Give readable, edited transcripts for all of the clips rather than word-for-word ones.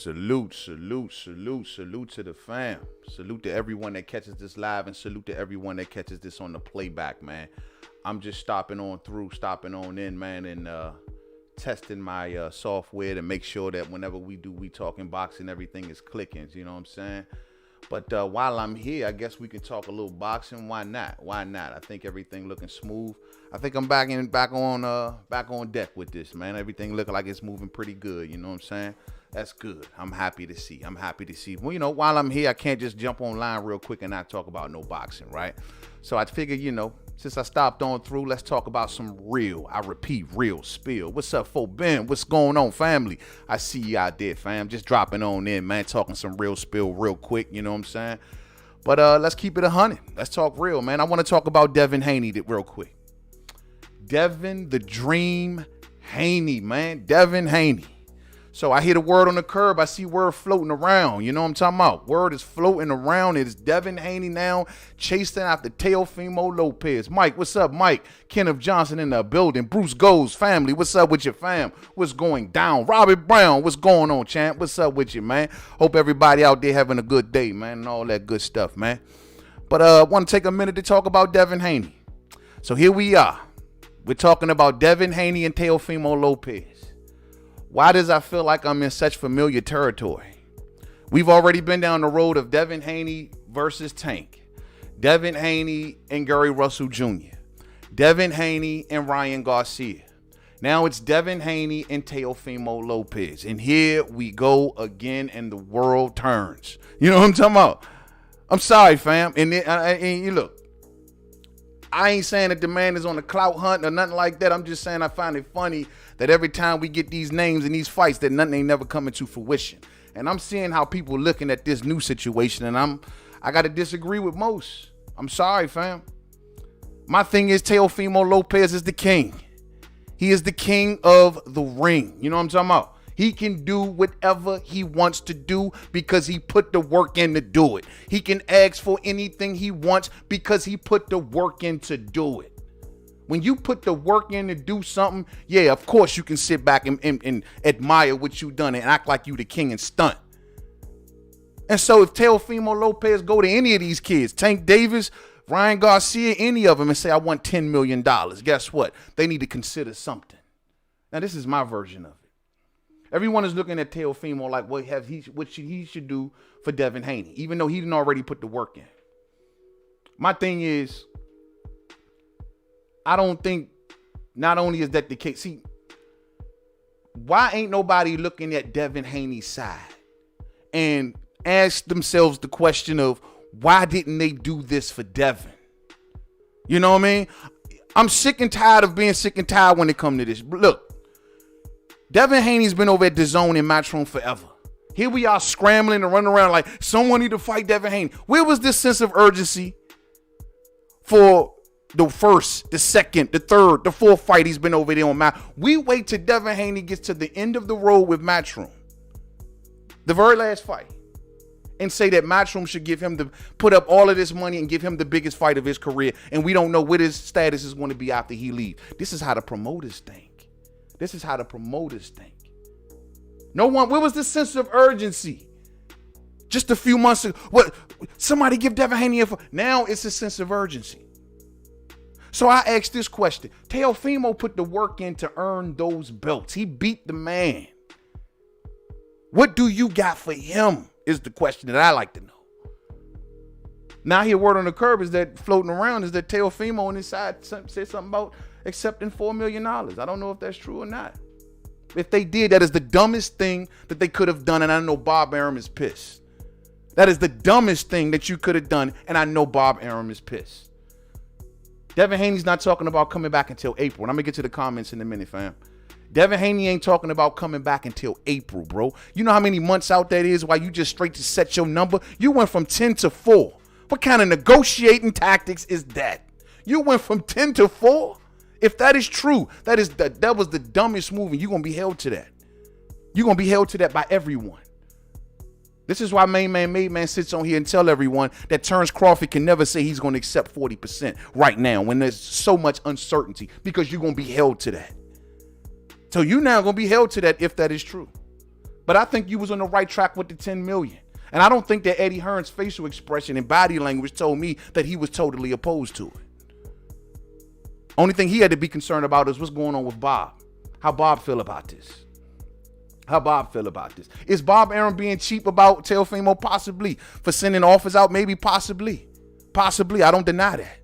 Salute to the fam. Salute to everyone that catches this live, and salute to everyone that catches this on the playback, man. I'm just stopping on in, man, and testing my software to make sure that whenever we talking boxing, everything is clicking. You know what I'm saying? But while I'm here, I guess we can talk a little boxing. Why not? I think everything looking smooth. I think I'm back on deck with this, man. Everything looking like it's moving pretty good. You know what I'm saying? That's good. I'm happy to see. Well, you know, while I'm here, I can't just jump online real quick and not talk about no boxing, right? So I figured, you know, since I stopped on through, let's talk about some real, I repeat, real spill. What's up, Fo Ben? What's going on, family? I see you out there, fam. Just dropping on in, man, talking some real spill real quick, you know what I'm saying? But let's keep it 100. Let's talk real, man. I want to talk about Devin Haney real quick. Devin the Dream Haney, man. Devin Haney. So I hear the word on the curb. I see word floating around. You know what I'm talking about? Word is floating around. It is Devin Haney now chasing after Teofimo Lopez. Mike, what's up, Mike? Kenneth Johnson in the building. Bruce Goes, family. What's up with your fam? What's going down? Robert Brown, what's going on, champ? What's up with you, man? Hope everybody out there having a good day, man, and all that good stuff, man. But I want to take a minute to talk about Devin Haney. So here we are. We're talking about Devin Haney and Teofimo Lopez. Why does I feel like I'm in such familiar territory? We've already been down the road of Devin Haney versus Tank, Devin Haney and Gary Russell Jr., Devin Haney and Ryan Garcia. Now it's Devin Haney and Teofimo Lopez. And here we go again, and the world turns. You know what I'm talking about? I'm sorry, fam. And you look, I ain't saying that the man is on a clout hunt or nothing like that. I'm just saying I find it funny that every time we get these names and these fights, that nothing ain't never coming to fruition. And I'm seeing how people looking at this new situation, and I got to disagree with most. I'm sorry, fam. My thing is Teofimo Lopez is the king. He is the king of the ring. You know what I'm talking about? He can do whatever he wants to do because he put the work in to do it. He can ask for anything he wants because he put the work in to do it. When you put the work in to do something, yeah, of course you can sit back and admire what you've done and act like you the king and stunt. And so if Teofimo Lopez go to any of these kids, Tank Davis, Ryan Garcia, any of them, and say, I want $10 million, guess what? They need to consider something. Now, this is my version of it. Everyone is looking at Teofimo like what he should do for Devin Haney, even though he didn't already put the work in. My thing is, I don't think not only is that the case. See, why ain't nobody looking at Devin Haney's side and ask themselves the question of why didn't they do this for Devin? You know what I mean? I'm sick and tired of being sick and tired when it comes to this. Look, Devin Haney's been over at DAZN and Matchroom forever. Here we are scrambling and running around like someone need to fight Devin Haney. Where was this sense of urgency for the first, the second, the third, the fourth fight he's been over there on Match? We wait till Devin Haney gets to the end of the road with Matchroom, the very last fight, and say that Matchroom should give him put up all of this money and give him the biggest fight of his career, and we don't know what his status is going to be after he leaves. This is how the promoters think. No one, where was the sense of urgency? Just a few months ago, what? Somebody give Devin Haney now it's a sense of urgency. So I asked this question. Teofimo put the work in to earn those belts. He beat the man. What do you got for him is the question that I like to know. Now I hear word on the curb is that floating around is that Teofimo on his side said something about accepting $4 million. I don't know if that's true or not. If they did, that is the dumbest thing that they could have done, and I know Bob Arum is pissed. That is the dumbest thing that you could have done, and I know Bob Arum is pissed. Devin Haney's not talking about coming back until April, and I'm going to get to the comments in a minute, fam. Devin Haney ain't talking about coming back until April, bro. You know how many months out that is while you just straight to set your number? You went from 10 to 4. What kind of negotiating tactics is that? You went from 10 to 4? If that is true, that was the dumbest move, and you're going to be held to that. You're going to be held to that by everyone. This is why Mainman Mademan sits on here and tell everyone that Terrence Crawford can never say he's going to accept 40% right now when there's so much uncertainty, because you're going to be held to that. So you're now going to be held to that if that is true. But I think you was on the right track with the 10 million. And I don't think that Eddie Hearn's facial expression and body language told me that he was totally opposed to it. Only thing he had to be concerned about is what's going on with Bob. How Bob feel about this? Is Bob Arum being cheap about Teofimo? Possibly. For sending offers out? Maybe, possibly. I don't deny that.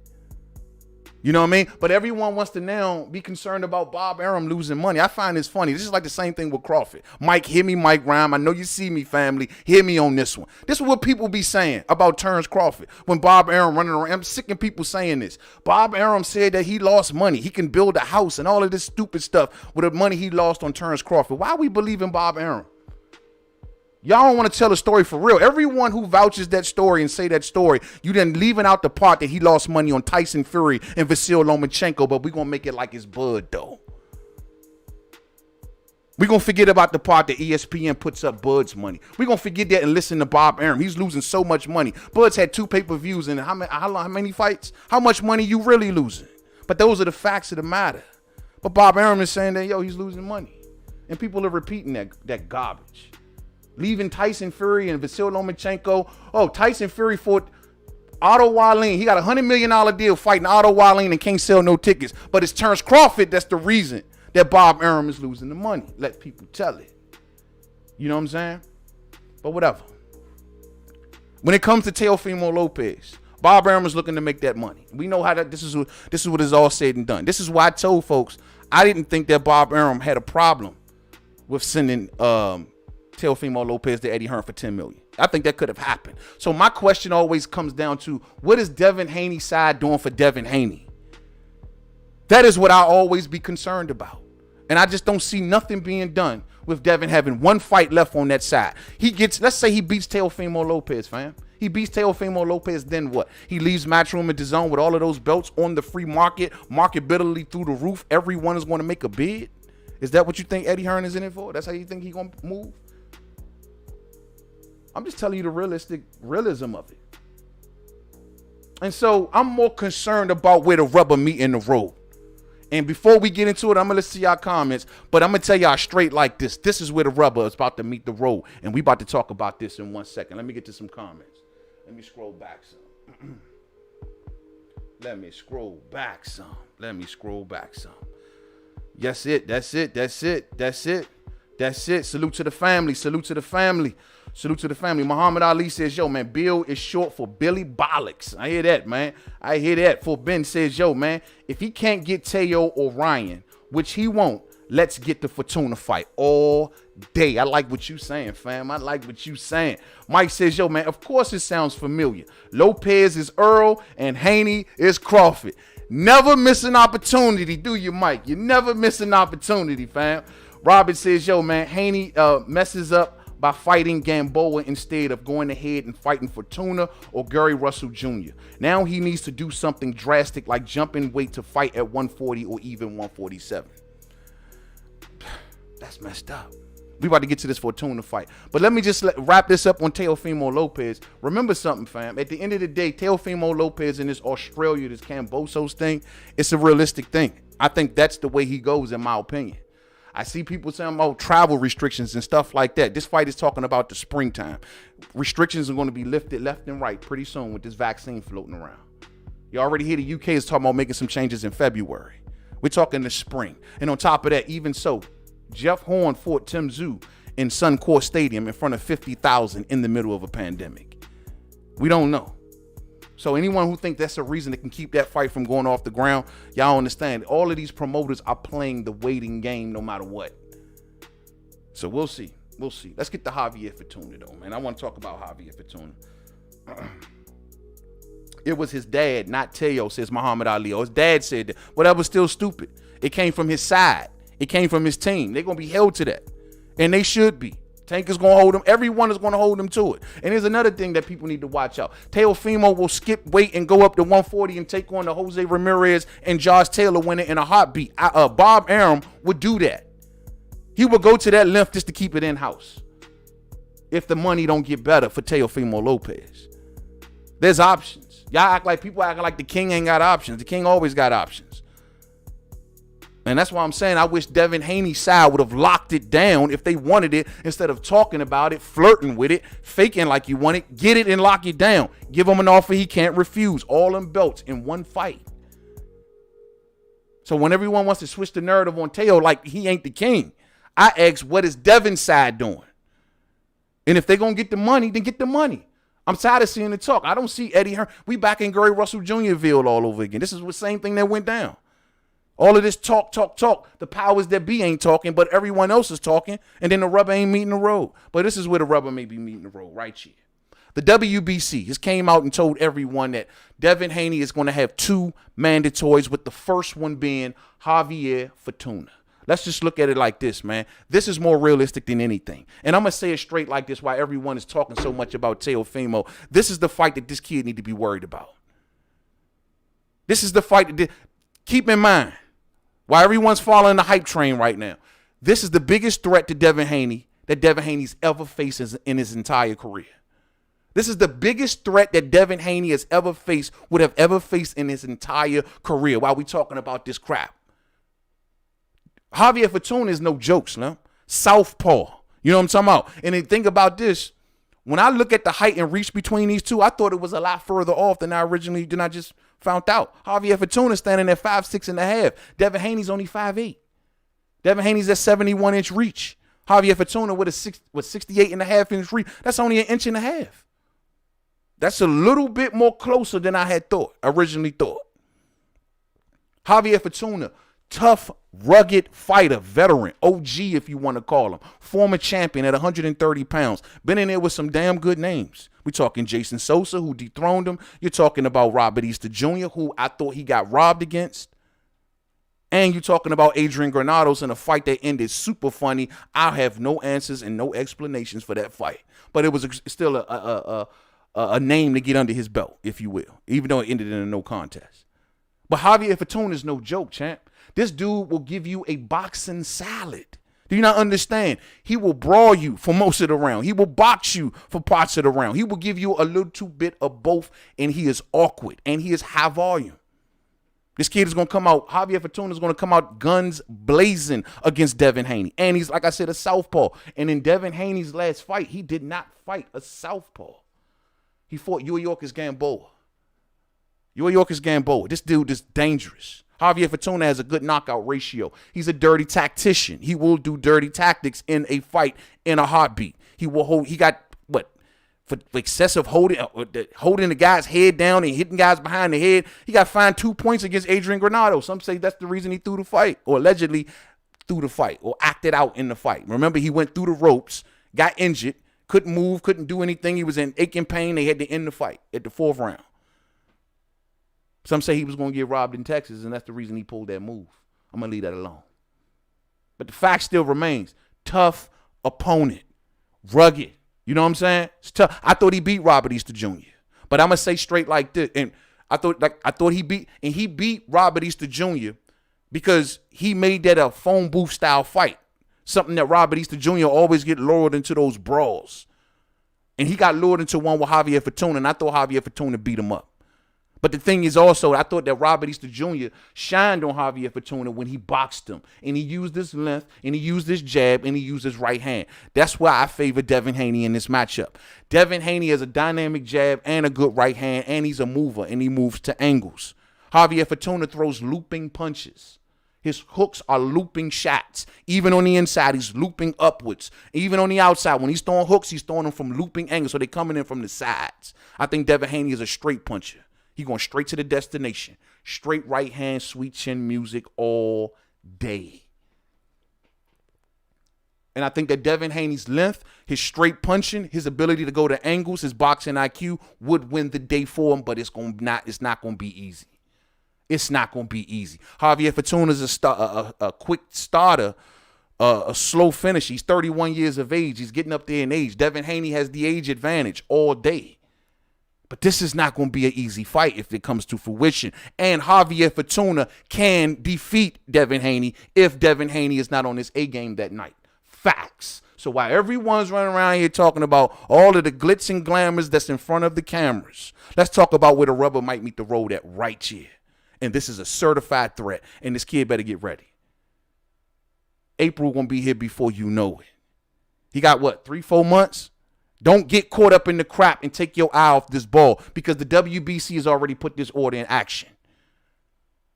You know what I mean? But everyone wants to now be concerned about Bob Arum losing money. I find this funny. This is like the same thing with Crawford. Mike, hear me, Mike Rhyme. I know you see me, family. Hear me on this one. This is what people be saying about Terrence Crawford when Bob Arum running around. I'm sick of people saying this. Bob Arum said that he lost money. He can build a house and all of this stupid stuff with the money he lost on Terrence Crawford. Why we believe in Bob Arum? Y'all don't want to tell a story for real. Everyone who vouches that story and say that story, you then leaving out the part that he lost money on Tyson Fury and Vasyl Lomachenko, but we're going to make it like it's Bud, though. We're going to forget about the part that ESPN puts up Bud's money. We're going to forget that and listen to Bob Arum. He's losing so much money. Bud's had 2 pay-per-views and how many fights? How much money you really losing? But those are the facts of the matter. But Bob Arum is saying that, yo, he's losing money. And people are repeating that garbage. Leaving Tyson Fury and Vasyl Lomachenko. Oh, Tyson Fury fought Otto Wallin. He got $100 million deal fighting Otto Wallin and can't sell no tickets. But it's Terrence Crawford that's the reason that Bob Arum is losing the money. Let people tell it. You know what I'm saying? But whatever. When it comes to Teofimo Lopez, Bob Arum is looking to make that money. We know how that this is what is all said and done. This is why I told folks I didn't think that Bob Arum had a problem with sending Teofimo Lopez to Eddie Hearn for $10 million. I think that could have happened. So my question always comes down to, what is Devin Haney's side doing for Devin Haney? That is what I always be concerned about. And I just don't see nothing being done with Devin having 1 fight left on that side. Let's say he beats Teofimo Lopez, fam. He beats Teofimo Lopez, then what? He leaves Matchroom and DAZN with all of those belts on the free marketability through the roof. Everyone is going to make a bid. Is that what you think Eddie Hearn is in it for? That's how you think he's going to move? I'm just telling you the realism of it. And so I'm more concerned about where the rubber meet in the road. And before we get into it, I'm going to listen to y'all comments, but I'm going to tell y'all straight like this. This is where the rubber is about to meet the road. And we about to talk about this in 1 second. Let me get to some comments. Let me scroll back some. Let me scroll back some. That's it. Salute to the family. Muhammad Ali says, yo, man, Bill is short for Billy Bollocks. I hear that, man. For Ben says, yo, man, if he can't get Teo or Ryan, which he won't, let's get the Fortuna fight all day. I like what you saying, fam. Mike says, yo, man, of course it sounds familiar. Lopez is Earl and Haney is Crawford. Never miss an opportunity, do you, Mike? You never miss an opportunity, fam. Robert says, yo, man, Haney messes up by fighting Gamboa instead of going ahead and fighting Fortuna or Gary Russell Jr. Now he needs to do something drastic like jump in weight to fight at 140 or even 147. That's messed up. We about to get to this Fortuna fight. But let me just wrap this up on Teofimo Lopez. Remember something, fam. At the end of the day, Teofimo Lopez and this Australia, this Kambosos thing, it's a realistic thing. I think that's the way he goes, in my opinion. I see people saying about travel restrictions and stuff like that. This fight is talking about the springtime. Restrictions are going to be lifted left and right pretty soon with this vaccine floating around. You already hear the UK is talking about making some changes in February. We're talking the spring. And on top of that, even so, Jeff Horn fought Tim Tszyu in Suncorp Stadium in front of 50,000 in the middle of a pandemic. We don't know. So anyone who thinks that's a reason that can keep that fight from going off the ground, y'all understand, all of these promoters are playing the waiting game no matter what. So we'll see. Let's get to Javier Fortuna, though, man. I want to talk about Javier Fortuna. It was his dad, not Teo, says Muhammad Ali. Or his dad said that. Well, that was still stupid. It came from his side. It came from his team. They're going to be held to that. And they should be. Tank is going to hold him. Everyone is going to hold him to it. And here's another thing that people need to watch out. Teofimo will skip weight and go up to 140 and take on the Jose Ramirez and Josh Taylor winner in a heartbeat. Bob Arum would do that. He would go to that length just to keep it in-house. If the money don't get better for Teofimo Lopez. There's options. Y'all people act like the king ain't got options. The king always got options. And that's why I'm saying I wish Devin Haney's side would have locked it down if they wanted it, instead of talking about it, flirting with it, faking like you want it. Get it and lock it down. Give him an offer he can't refuse. All them belts in one fight. So when everyone wants to switch the narrative on Teo like he ain't the king, I ask, what is Devin's side doing? And if they're going to get the money, then get the money. I'm tired of seeing the talk. I don't see Eddie Hearn. We back in Gary Russell Jr.ville all over again. This is the same thing that went down. All of this talk. The powers that be ain't talking, but everyone else is talking, and then the rubber ain't meeting the road. But this is where the rubber may be meeting the road, right here. The WBC has came out and told everyone that Devin Haney is going to have 2 mandatoys, with the first one being Javier Fortuna. Let's just look at it like this, man. This is more realistic than anything. And I'm going to say it straight like this, while everyone is talking so much about Teofimo. This is the fight that this kid need to be worried about. This is the fight that, keep in mind, while everyone's following the hype train right now, this is the biggest threat to Devin Haney that Devin Haney's ever faced in his entire career. This is the biggest threat that Devin Haney has ever faced, would have ever faced in his entire career, while we talking about this crap. Javier Fortuna is no joke, Slim. Southpaw. You know what I'm talking about? And then think about this. When I look at the height and reach between these two, I thought it was a lot further off than I just found out. Javier Fortuna standing at 5'6.5". Devin Haney's only 5'8". Devin Haney's at 71-inch reach. Javier Fortuna with a 68.5-inch reach. That's only 1.5 inches. That's a little bit more closer than I had originally thought. Javier Fortuna, tough, rugged fighter, veteran, OG if you want to call him, former champion at 130 pounds, been in there with some damn good names. We're talking Jason Sosa, who dethroned him. You're talking about Robert Easter Jr., who I thought he got robbed against. And you're talking about Adrian Granados in a fight that ended super funny. I have no answers and no explanations for that fight. But it was still a name to get under his belt, if you will, even though it ended in a no contest. But Javier Fortuna is no joke, champ. This dude will give you a boxing salad. Do you not understand? He will brawl you for most of the round. He will box you for parts of the round. He will give you a little bit of both, and he is awkward, and he is high volume. This kid is going to come out, Javier Fortuna is going to come out guns blazing against Devin Haney. And he's, like I said, a southpaw. And in Devin Haney's last fight, he did not fight a southpaw. He fought Yorkis Gamboa. Yorkis Gamboa. This dude is dangerous. Javier Fortuna has a good knockout ratio. He's a dirty tactician. He will do dirty tactics in a fight in a heartbeat. He will hold. He got what for excessive holding the guy's head down and hitting guys behind the head. He got fined 2 points against Adrian Granados. Some say that's the reason he threw the fight, or allegedly threw the fight, or acted out in the fight. Remember, he went through the ropes, got injured, couldn't move, couldn't do anything. He was in aching pain. They had to end the fight at the 4th round. Some say he was going to get robbed in Texas, and that's the reason he pulled that move. I'm going to leave that alone. But the fact still remains. Tough opponent. Rugged. You know what I'm saying? It's tough. I thought he beat Robert Easter Jr. But I'm going to say straight like this. And I thought he beat Robert Easter Jr. because he made that a phone booth style fight. Something that Robert Easter Jr. always get lured into those brawls. And he got lured into one with Javier Fortuna, and I thought Javier Fortuna beat him up. But the thing is also, I thought that Robert Easter Jr. shined on Javier Fortuna when he boxed him. And he used his length, and he used his jab, and he used his right hand. That's why I favor Devin Haney in this matchup. Devin Haney has a dynamic jab and a good right hand, and he's a mover, and he moves to angles. Javier Fortuna throws looping punches. His hooks are looping shots. Even on the inside, he's looping upwards. Even on the outside, when he's throwing hooks, he's throwing them from looping angles, so they're coming in from the sides. I think Devin Haney is a straight puncher. He's going straight to the destination. Straight right hand, sweet chin music all day. And I think that Devin Haney's length, his straight punching, his ability to go to angles, his boxing IQ would win the day for him, but it's not going to be easy. It's not going to be easy. Javier Fortuna is a quick starter, a slow finish. He's 31 years of age. He's getting up there in age. Devin Haney has the age advantage all day. But this is not going to be an easy fight if it comes to fruition. And Javier Fortuna can defeat Devin Haney if Devin Haney is not on his A game that night. Facts. So while everyone's running around here talking about all of the glitz and glamours that's in front of the cameras, let's talk about where the rubber might meet the road at right here. And this is a certified threat, and this kid better get ready. April gonna be here before you know it. He got what, 3-4 months? Don't get caught up in the crap and take your eye off this ball because the WBC has already put this order in action.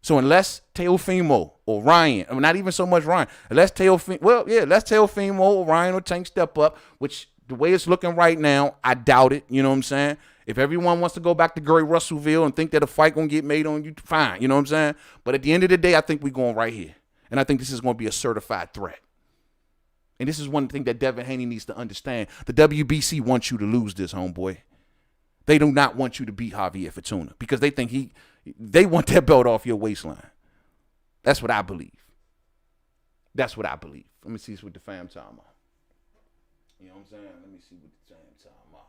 So unless Teofimo or Ryan, I mean, not even so much Ryan, unless Teofimo or Ryan or Tank step up, which the way it's looking right now, I doubt it. You know what I'm saying? If everyone wants to go back to Gary Russellville and think that a fight going to get made on you, fine. You know what I'm saying? But at the end of the day, I think we're going right here. And I think this is going to be a certified threat. And this is one thing that Devin Haney needs to understand. The WBC wants you to lose this, homeboy. They do not want you to beat Javier Fortuna because they think they want that belt off your waistline. That's what I believe. That's what I believe. Let me see what the fam talking about. You know what I'm saying? Let me see what the fam talking about.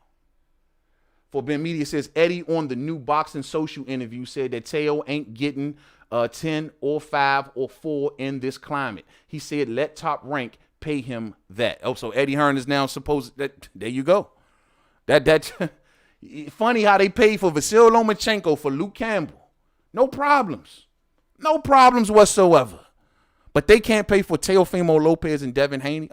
For Ben Media says, Eddie on the new Boxing Social interview said that Teo ain't getting 10 or 5 or 4 in this climate. He said, let Top Rank pay him that. Oh, so Eddie Hearn is now supposed that. There you go. That funny how they paid for Vasyl Lomachenko for Luke Campbell. No problems. No problems whatsoever. But they can't pay for Teofimo Lopez and Devin Haney.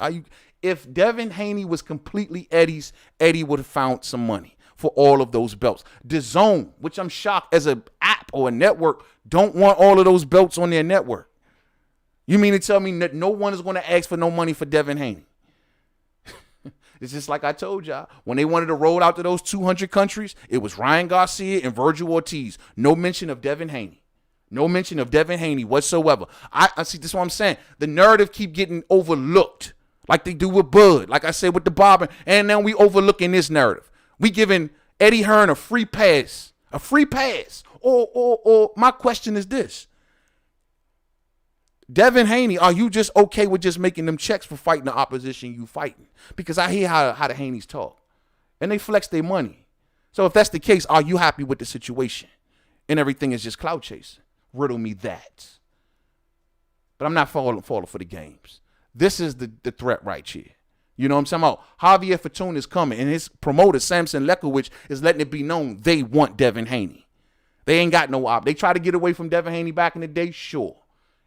If Devin Haney was completely Eddie's, Eddie would have found some money for all of those belts. DAZN, which I'm shocked as an app or a network, don't want all of those belts on their network. You mean to tell me that no one is going to ask for no money for Devin Haney? It's just like I told y'all. When they wanted to roll out to those 200 countries, it was Ryan Garcia and Virgil Ortiz. No mention of Devin Haney. No mention of Devin Haney whatsoever. I see, this is what I'm saying. The narrative keep getting overlooked like they do with Bud, like I said with the Bobbin, and now we overlooking this narrative. We giving Eddie Hearn a free pass. A free pass. Or my question is this. Devin Haney, are you just okay with just making them checks for fighting the opposition you fighting? Because I hear how the Haneys talk. And they flex their money. So if that's the case, are you happy with the situation? And everything is just clout chasing. Riddle me that. But I'm not falling for the games. This is the threat right here. You know what I'm talking about? Javier Fortuna is coming, and his promoter, Samson Lekowicz, is letting it be known they want Devin Haney. They ain't got no op. They try to get away from Devin Haney back in the day, sure.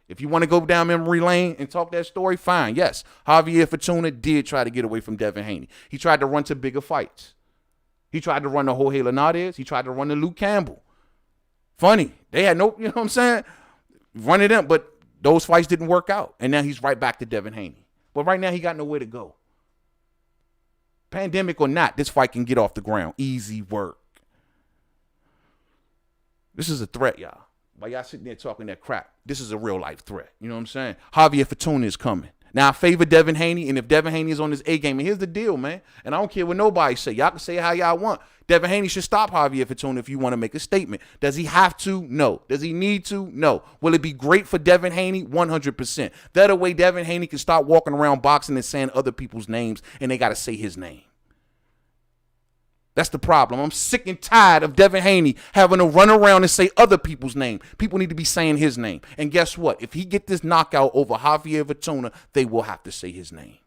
If you want to go down memory lane and talk that story, fine. Yes, Javier Fortuna did try to get away from Devin Haney. He tried to run to bigger fights. He tried to run to Jorge Linares. He tried to run to Luke Campbell. Funny. They had no, you know what I'm saying? Running them, but those fights didn't work out. And now he's right back to Devin Haney. But right now he got nowhere to go. Pandemic or not, this fight can get off the ground. Easy work. This is a threat, y'all. While y'all sitting there talking that crap, this is a real life threat. You know what I'm saying? Javier Fortuna is coming. Now, I favor Devin Haney, and if Devin Haney is on his A game, and here's the deal, man, and I don't care what nobody say. Y'all can say how y'all want. Devin Haney should stop Javier Fortuna if you want to make a statement. Does he have to? No. Does he need to? No. Will it be great for Devin Haney? 100%. That way Devin Haney can start walking around boxing and saying other people's names, and they got to say his name. That's the problem. I'm sick and tired of Devin Haney having to run around and say other people's name. People need to be saying his name. And guess what? If he get this knockout over Javier Fortuna, they will have to say his name.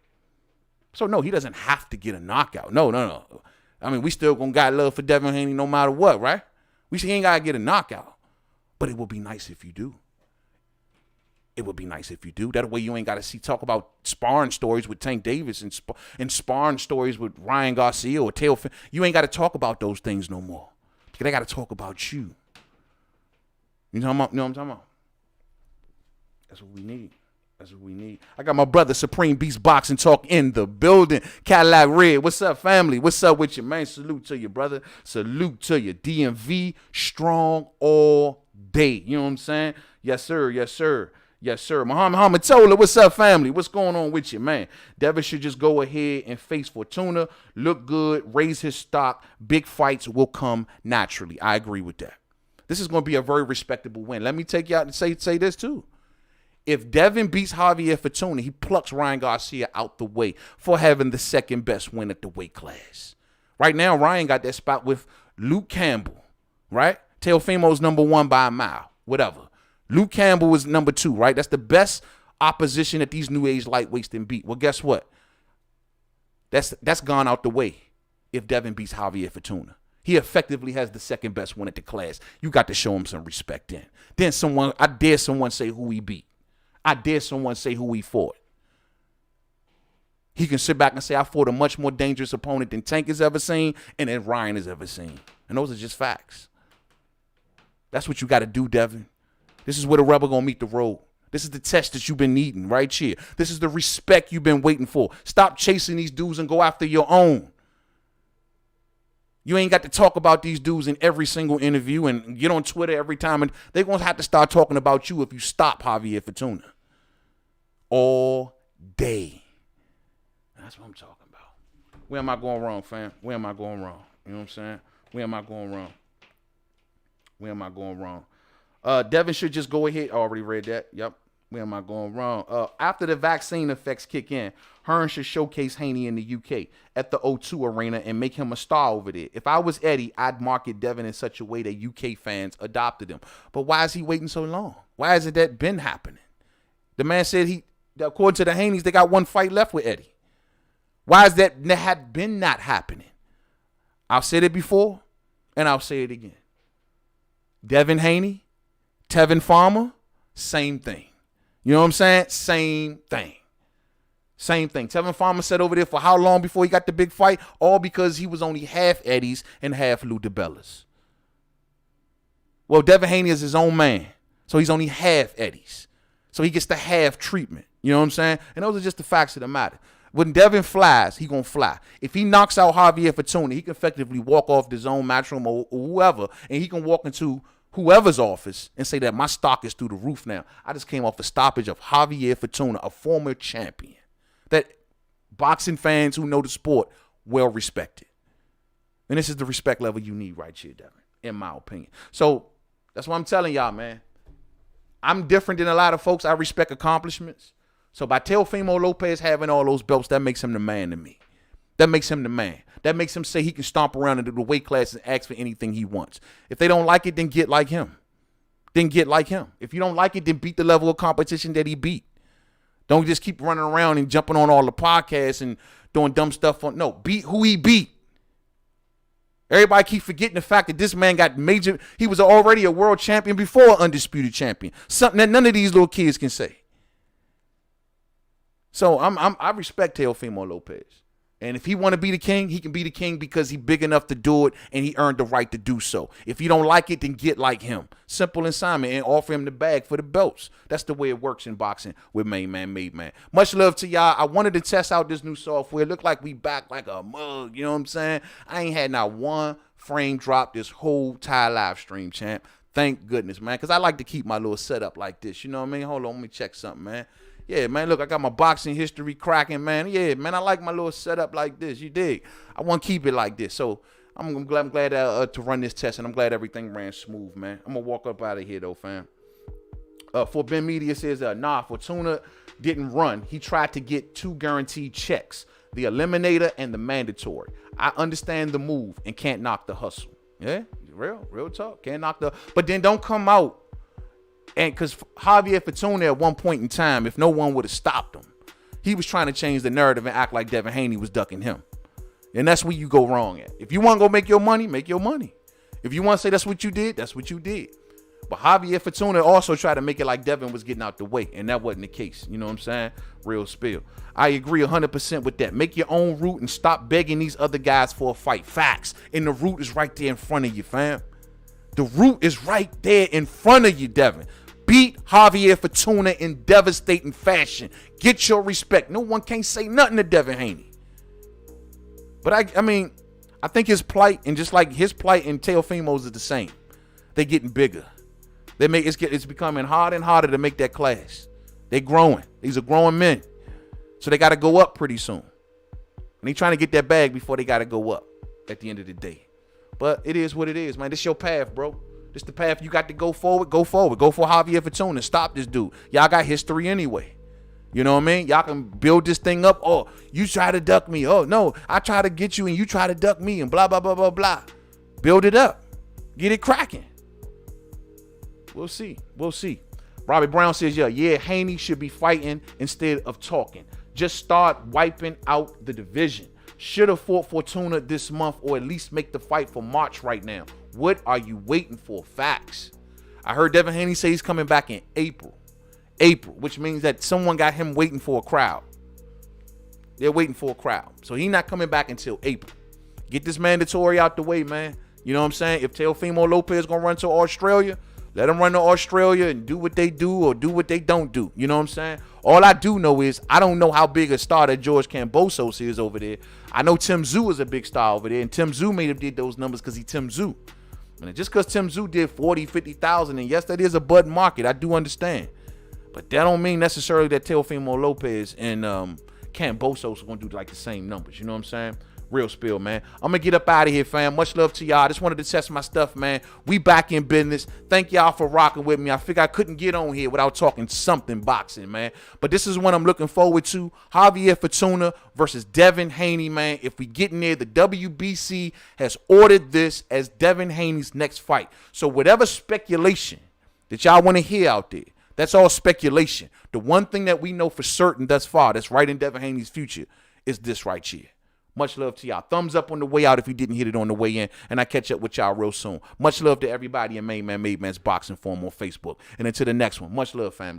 So, no, he doesn't have to get a knockout. No. I mean, we still going to got love for Devin Haney no matter what, right? He ain't got to get a knockout. But it will be nice if you do. It would be nice if you do. That way you ain't got to talk about sparring stories with Tank Davis and sparring stories with Ryan Garcia or Teofimo. You ain't got to talk about those things no more. Because they got to talk about you. You know what I'm talking about? That's what we need. That's what we need. I got my brother, Supreme Beast Boxing Talk, in the building. Cadillac Red. What's up, family? What's up with you, man? Salute to you, brother. Salute to you. DMV, strong all day. You know what I'm saying? Yes, sir. Yes, sir. Yes, sir. Muhammad Tola, what's up, family? What's going on with you, man? Devin should just go ahead and face Fortuna, look good, raise his stock. Big fights will come naturally. I agree with that. This is going to be a very respectable win. Let me take you out and say this, too. If Devin beats Javier Fortuna, he plucks Ryan Garcia out the way for having the second best win at the weight class. Right now, Ryan got that spot with Luke Campbell, right? Teofimo's number 1 by a mile, whatever. Luke Campbell was number 2, right? That's the best opposition that these new age lightweights can beat. Well, guess what? That's gone out the way if Devin beats Javier Fortuna. He effectively has the second best one at the class. You got to show him some respect then. I dare someone say who he beat. I dare someone say who he fought. He can sit back and say, I fought a much more dangerous opponent than Tank has ever seen and than Ryan has ever seen. And those are just facts. That's what you got to do, Devin. This is where the rebel going to meet the road. This is the test that you've been needing right here. This is the respect you've been waiting for. Stop chasing these dudes and go after your own. You ain't got to talk about these dudes in every single interview and get on Twitter every time. And they're going to have to start talking about you if you stop Javier Fortuna. All day. That's what I'm talking about. Where am I going wrong, fam? Where am I going wrong? You know what I'm saying? Where am I going wrong? Where am I going wrong? Devin should just go ahead. I already read that. Yep. Where am I going wrong? After the vaccine effects kick in, Hearn should showcase Haney in the UK at the O2 Arena and make him a star over there. If I was Eddie, I'd market Devin in such a way that UK fans adopted him. But why is he waiting so long? Why hasn't that been happening? The man said according to the Haneys, they got one fight left with Eddie. Why is that had been not happening? I've said it before, and I'll say it again. Devin Haney, Tevin Farmer, same thing. You know what I'm saying? Same thing. Same thing. Tevin Farmer sat over there for how long before he got the big fight? All because he was only half Eddie's and half Lou DiBella's. Well, Devin Haney is his own man, so he's only half Eddie's. So he gets the half treatment. You know what I'm saying? And those are just the facts of the matter. When Devin flies, he gonna fly. If he knocks out Javier Fortuna, he can effectively walk off the zone matchroom or whoever, and he can walk into whoever's office and say that my stock is through the roof now. I just came off a stoppage of Javier Fortuna, a former champion that boxing fans who know the sport well respected. And this is the respect level you need right here, Devin, in my opinion. So that's what I'm telling y'all, man. I'm different than a lot of folks. I respect accomplishments. So by Teofimo Lopez having all those belts, that makes him the man to me. That makes him the man. That makes him say he can stomp around into the weight class and ask for anything he wants. If they don't like it, then get like him. Then get like him. If you don't like it, then beat the level of competition that he beat. Don't just keep running around and jumping on all the podcasts and doing dumb stuff. No, beat who he beat. Everybody keep forgetting the fact that this man got major. He was already a world champion before an undisputed champion. Something that none of these little kids can say. So I respect Teofimo Lopez. And if he want to be the king, he can be the king because he's big enough to do it and he earned the right to do so. If you don't like it, then get like him. Simple and Simon, and offer him the bag for the belts. That's the way it works in boxing with Mainman Mademan. Much love to y'all. I wanted to test out this new software. It looked like we back like a mug, you know what I'm saying? I ain't had not one frame drop this whole entire live stream, champ. Thank goodness, man, because I like to keep my little setup like this. You know what I mean? Hold on, let me check something, man. Yeah, man, look, I got my boxing history cracking, man. Yeah, man, I like my little setup like this. You dig? I want to keep it like this. So I'm glad to run this test, and I'm glad everything ran smooth, man. I'm going to walk up out of here, though, fam. For Ben Media says, nah, Fortuna didn't run. He tried to get 2 guaranteed checks, the eliminator and the mandatory. I understand the move and can't knock the hustle. Yeah, real talk. Can't knock the, but then don't come out. And because Javier Fortuna at one point in time, if no one would have stopped him, he was trying to change the narrative and act like Devin Haney was ducking him. And that's where you go wrong at. If you want to go make your money, make your money. If you want to say that's what you did, that's what you did. But Javier Fortuna also tried to make it like Devin was getting out the way, and that wasn't the case. You know what I'm saying? Real spill. I agree 100% with that. Make your own route and stop begging these other guys for a fight. Facts. And the route is right there in front of you, fam. The route is right there in front of you, Devin. Beat Javier Fortuna in devastating fashion. Get your respect. No one can't say nothing to Devin Haney. But I mean, I think his plight, and just like his plight and Teofimo's is the same. They're getting bigger. It's becoming harder and harder to make that class. They're growing. These are growing men. So they got to go up pretty soon. And they trying to get that bag before they got to go up at the end of the day. But it is what it is, man. This your path, bro. This the path you got to go forward. Go forward. Go for Javier Fortuna. Stop this dude. Y'all got history anyway. You know what I mean? Y'all can build this thing up. Oh, you try to duck me. Oh, no. I try to get you and you try to duck me and blah, blah, blah, blah, blah. Build it up. Get it cracking. We'll see. We'll see. Robbie Brown says, yeah, Haney should be fighting instead of talking. Just start wiping out the division. Should have fought Fortuna this month or at least make the fight for March right now. What are you waiting for? Facts. I heard Devin Haney say he's coming back in April, which means that someone got him waiting for a crowd. They're waiting for a crowd. So he's not coming back until April. Get this mandatory out the way, man. You know what I'm saying? If Teofimo Lopez going to run to Australia, let him run to Australia and do what they do or do what they don't do. You know what I'm saying? All I do know is I don't know how big a star that George Kambosos is over there. I know Tim Tszyu is a big star over there, and Tim Tszyu may have did those numbers because he Tim Tszyu. And just because Tim Tszyu did 40, 50,000, and yes, that is a bud market. I do understand. But that don't mean necessarily that Teofimo Lopez and Kambosos are going to do like the same numbers. You know what I'm saying? Real spill, man. I'm going to get up out of here, fam. Much love to y'all. I just wanted to test my stuff, man. We back in business. Thank y'all for rocking with me. I figured I couldn't get on here without talking something boxing, man. But this is what I'm looking forward to. Javier Fortuna versus Devin Haney, man. If we get in there, the WBC has ordered this as Devin Haney's next fight. So whatever speculation that y'all want to hear out there, that's all speculation. The one thing that we know for certain thus far that's right in Devin Haney's future is this right here. Much love to y'all. Thumbs up on the way out if you didn't hit it on the way in. And I catch up with y'all real soon. Much love to everybody in MainmanMademan's boxing forum on Facebook. And until the next one, much love, family.